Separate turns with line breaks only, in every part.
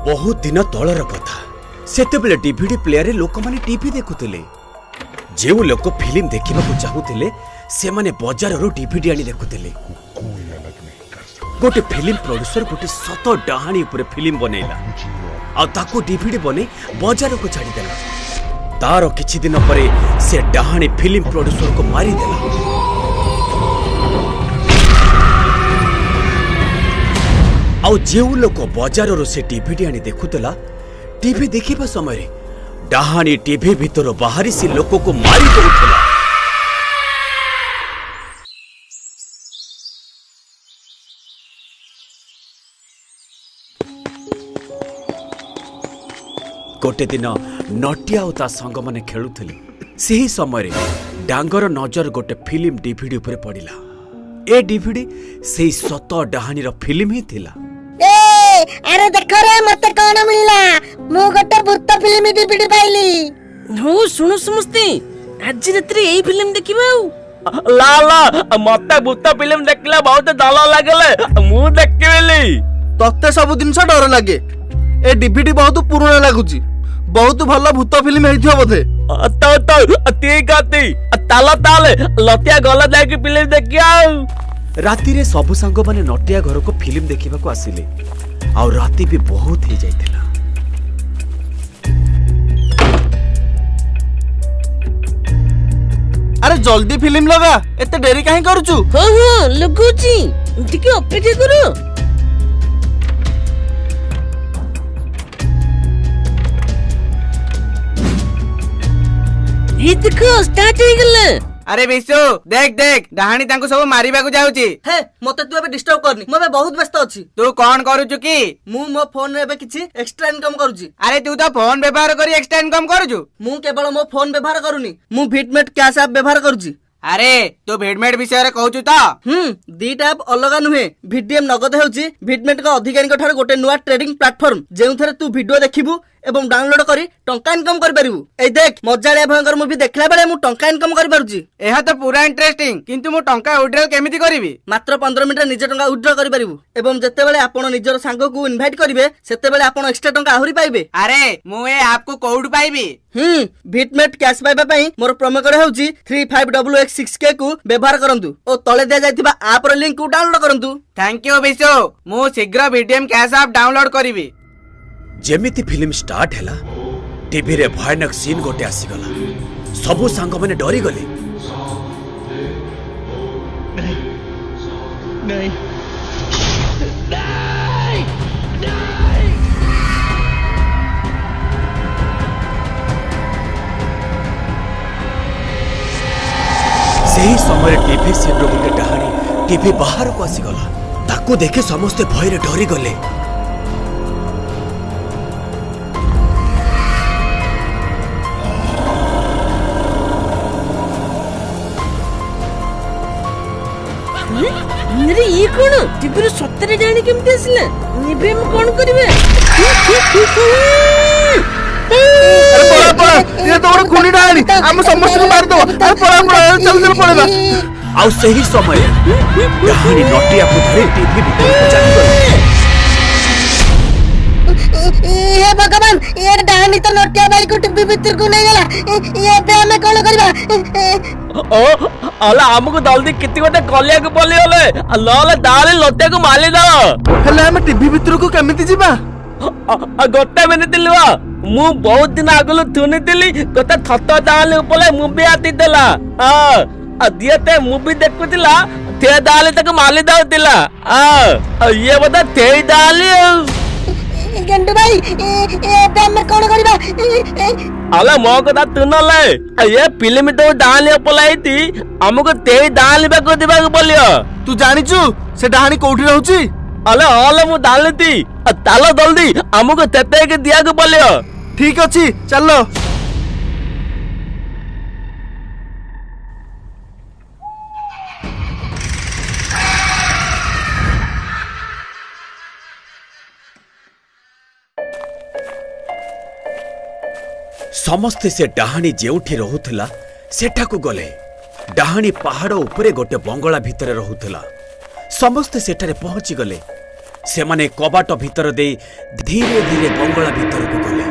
बहुत दिन तलर कथा सेतेबेले डीवीडी प्लेयर लोक माने टीवी देखुथिले। जेउ लोक फिल्म देखिबाकू चाहुथिले से माने बाजाररो डीवीडी आनी देखुथिले। गोटे फिल्म प्रोड्यूसर गोटे सत डाहाणी ऊपर फिल्म बनैला आ ताको डीवीडी बने बाजार को छाड़ी देला। तार किछि दिन परे से डाहाणी फिल्म प्रोड्यूसर को मारी देला। आउ जेउ लोक बाजाररो से डीवीडी आनी देखुतला टीवी देखिबा समय डाहाणी टीवी भीतर बाहरी से लोक को मारी देउथला। गोटे दिन नटिया और ता संग माने खेलुथिले। सही समय डांगर नजर गोटे फिल्म डीवीडी ऊपर पड़िला। ए डीवीडी सेही सत डाहानी रो फिल्म ही थिला।
ए अरे देखो रे मते कोन मिलला मु गोटे भूत फिल्म डीवीडी पाइली।
हो सुनो समस्ते आज रात्रि एही फिल्म देखिबो।
ला ला मते भूत फिल्म देखला बहुत डर लागले मु देखिबेली।
तते सब दिन डर लागे। ए डीवीडी बहुत पुराना लागुची। बहुत भल भूत फिल्म हेइथियो बोधे।
तो ठीक आती ताला ताले लतिया गला जाके फिल्म देखिया।
राति रे सब संग माने नटिया घर को फिल्म देखिबा को आसिले। आ राति भी बहुत ही जाइतिला।
अरे जल्दी फिल्म लगा एते देरी काहे करूचू?
हो हो लगुची टिके अपेक्षा करो। हे देखो स्टार्ट हो गले।
अरे विशु देख देख डाहाणी तांको सब मारिबा को जाउची।
हे मते तू एबे डिस्टर्ब करनी मो एबे बहुत व्यस्त अछि।
तू कोन करूचु की?
मु मो फोन रे एबे किछि एक्स्ट्रा इनकम करूची।
अरे तू तो फोन व्यवहार करी एक्स्ट्रा इनकम करूचु।
मु केवल मो फोन व्यवहार करूनी मु भिटमेट कैश ऐप व्यवहार करूची।
अरे तू भिटमेट विषय रे कहूचु तो?
दीटा ऐप अलगा नुहे। भिडीएम नगद हेउची भिटमेट का अधिकारी ठारे गोटे नुआ ट्रेडिंग प्लेटफॉर्म जेउथरे तू वीडियो देखिबू एवं डाउनलोड करी टंका इनकम कर परिबू। ए देख मजालिया भयंकर मूवी देखला बेले मु टंका इनकम कर पारुची।
एहा तो पूरा इंटरेस्टिंग किंतु मु टंका विड्रॉ केमिति करिवि?
मात्र 15 मिनिट निज टंका विड्रॉ कर परिबू एवं जत्ते बेले आपण निजर सांग को इनवाइट करिवे सेते बेले आपण एक्स्ट्रा टंका आहुरी पाइबे।
अरे मु ए ऐप को कोड पाइबी?
भिटमेट कैश पाइबा पई मोर प्रोमो कोड हेउची 35WX6K को व्यवहार करंतु ओ तळे दे जाइतिबा ऐप रो लिंक को डाउनलोड करंतु।
थैंक यू विशु मु शीघ्र भिडीएम कैश ऐप डाउनलोड करिवि।
जेमिति फिल्म स्टार्ट हैला टीवी रे भयानक सीन गोटे आसीगला। सबु सांग माने डरी गले।
नहीं
सही समय टीवी सीन रो गोटे डाहाणी टीवी बाहर को आसीगला। ताको देखे समस्ते भय रे डरी गले।
अरे ये कौन टीवी सत्तरे जानी केमते आसिला? एबे हम कोन करिवे?
अरे पड़ा पड़ा ये तो बड़ खुनी डाणी हम समस्त को मार दो। अरे पड़ा पड़ा चल चल पड़ेगा।
आउ सही समय डाहाणी नटिया को धरे टीवी भीतर को चली गई।
हे भगवान ये डाहाणी तो नटिया बाई को टीवी भीतर को नहीं गला। ये पे हमें कोन करबा?
ओ अला हमको जल्दी किति गोटे कलिया को पली होले लले दाले लते को माली द।
हेले हम टीवी भीतर को केमिति जीबा?
गोटे मिनिट लुआ मु बहुत दिन आगलु थुनी दिली गोटे थत दाले उपले मुबी आती देला। दियते मुबी देखुतिला ते दाले तक माली दउतिला। ये बता ते दाले
गंडू भाई ये पे हमें कोन करबा?
अला मो कथा तुनले ये फिल्म तो डाले पलाइती हमको ते डाले बा को दिबा को बोलियो।
तू जानिचू से डाहाणी कोठी रहउची?
अले अले मु डालती तालो जल्दी हमको तेते के दिया को बोलियो।
ठीक अछि चलो।
समस्ते से डाहाणी जेउठी रहुथला सेठा को गले। डाहाणी पहाड़ उपरे गोटे बंगला भितर रहुथला। समस्ते सेठारे पहुंची गले। ସେମାନେ କବାଟ ଭିତର ଦେଇ ଧୀରେ ଧୀରେ ବଙ୍ଗଳା ଭିତରକୁ ଗଲେ।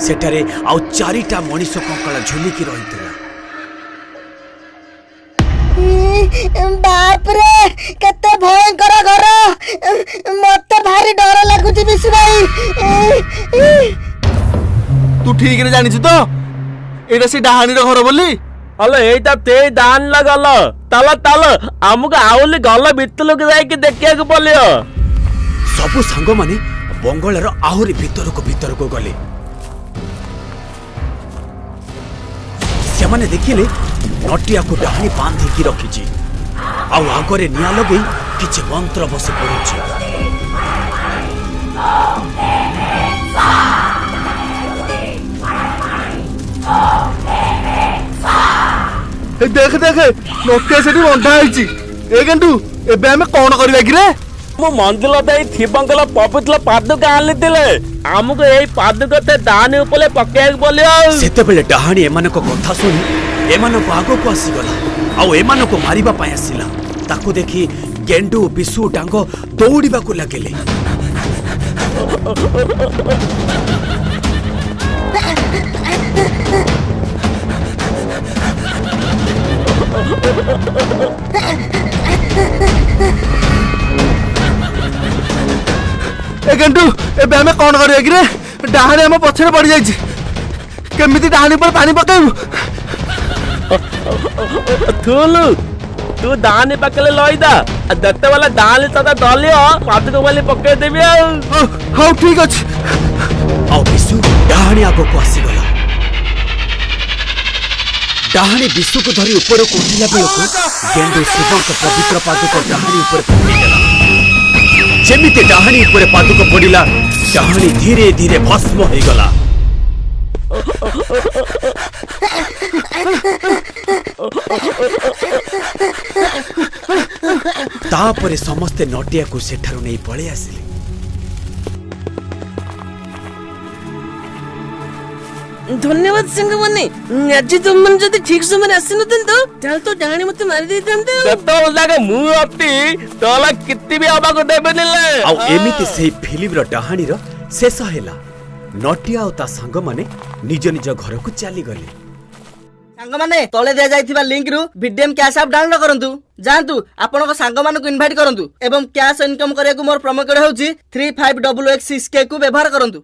ସେଠାରେ ଆଉ 4ଟା ମଣିଷ କଙ୍କାଳ ଝୁଲିକି ରହିଥିଲା।
ବାପରେ କେତେ ଭୟଙ୍କର ଘର, ମତେ ଭାରି ଡର ଲାଗୁଛି ବିଶୁ ଭାଇ।
ତୁ ଠିକ ରେ ଜାଣିଛୁ ତ ଏଇଟା ସେ ଡାହାଣୀର ଘର ବୋଲି?
ହଲୋ ଏଇଟା ତେ ଦାନ ଗଲ ତାଲ ତାଲ ଆମକୁ ଆଉଲି ଗଲ ଭିତରକୁ ଯାଇକି ଦେଖିବାକୁ ପଡିବ।
ସବୁ ସାଙ୍ଗମାନେ ବଙ୍ଗଳାର ଆହୁରି ଭିତରକୁ ଗଲେ। ସେମାନେ ଦେଖିଲେ ନଟିଆକୁ ଡାହାଣୀ ବାନ୍ଧିକି ରଖିଛି, ଆଉ ଆଗରେ ନିଆଁ ଲଗେଇ କିଛି ମନ୍ତ୍ର ବସି ପଡୁଛି।
ଦେଖ ଦେଖ ନଟିଆ ସେଠି ବନ୍ଧା ହେଇଛି। ଏ ଗେଣ୍ଡୁ ଏବେ ଆମେ କଣ କରିବା କି ରେ?
ମୁଁ ମନ୍ଦିର ଦେଇ ଶିବଙ୍କର ପବିତ୍ର ପାଦୁକ ଆଣିଥିଲେ, ଆମକୁ ଏଇ ପାଦୁକ ଦାନି ଉପରେ ପକେଇବାକୁ ପଡିବ।
ସେତେବେଳେ ଡାହାଣୀ ଏମାନଙ୍କ କଥା ଶୁଣି ଏମାନଙ୍କ ଆଗକୁ ଆସିଗଲା, ଆଉ ଏମାନଙ୍କୁ ମାରିବା ପାଇଁ ଆସିଲା। ତାକୁ ଦେଖି ଗେଣ୍ଡୁ, ବିଶୁ, ଡାଙ୍ଗ ଦୌଡ଼ିବାକୁ ଲାଗିଲେ।
ଏ ଗେଣ୍ଡୁ ଏବେ ଆମେ କଣ କରିବା କି ରେ? ଡାହାଣୀ ଆମ ପଛରେ ପଡି ଯାଇଛି, କେମିତି ଡାହାଣୀ ଉପରେ ପାଣି ପକେଇବୁ?
ଥୁଲୁ ତୁ ଦାନି ପାଖରେ ଲଇଦା, ଯେତେବେଳେ ଦାନି ତତେ ଦଲିଅ ପାଦୁକ ବୋଲି ପକେଇଦେବି ଆଉ।
ହଉ ଠିକ ଅଛି।
ଆଉ ବିଶୁ ଡାହାଣୀ ଆଗକୁ ଆସିଗଲା। ଡାହାଣୀ ବିଶୁକୁ ଧରି ଉପରକୁ ଉଠିଲା ବେଳକୁ ଗେଣ୍ଡୁ ଶିବଙ୍କ ପବିତ୍ର ପାଦୁକ ଡାହାଣୀ ଉପରେ ପକେଇଦେଲା। ଯେମିତି ଡାହାଣୀ ଉପରେ ପାଦୁକ ପଡ଼ିଲା, ଡାହାଣୀ ଧୀରେ ଧୀରେ ଭସ୍ମ ହୋଇଗଲା। ତାପରେ ସମସ୍ତେ ନଟିଆକୁ ସେଠାରୁ ନେଇ ପଳେଇ ଆସିଲେ।
ଧନ୍ୟବାଦ ସାଙ୍ଗମାନେ, ଆଜି ତୁମମାନେ ଯଦି ଠିକ ସମୟରେ ଆସିନଥାନ୍ତ ତାହେଲେ ତ ଡାହାଣୀ ମତେ ମାରି ଦେଇଥାନ୍ତେ।
ଯେତେବେଳେ ମୁଁ ଅତି ତୋଲା କିତି ବି ହବାକୁ ଦେବେନି।
ଆଉ ଏମିତି ସେଇ ଫିଲ୍ମର ଡାହାଣୀର ଶେଷ ହେଲା। ନଟିଆ ଆଉ ତା ସାଙ୍ଗମାନେ ନିଜ ନିଜ ଘରକୁ ଚାଲିଗଲେ।
ସାଙ୍ଗମାନେ ତଳେ ଦିଆଯାଇଥିବା ଲିଙ୍କରୁ ଭିଡିଏମ୍ କ୍ୟାଶ ଆପ ଡାଉନଲୋଡ କରନ୍ତୁ। ଯାଆନ୍ତୁ ଆପଣଙ୍କ ସାଙ୍ଗମାନଙ୍କୁ ଇନଭାଇଟ କରନ୍ତୁ ଏବଂ କ୍ୟାଶ ଇନକମ କରିବାକୁ ମୋର ପ୍ରୋମୋ କୋଡ ହେଉଛି 35XXK କୁ ବ୍ୟବହାର କରନ୍ତୁ।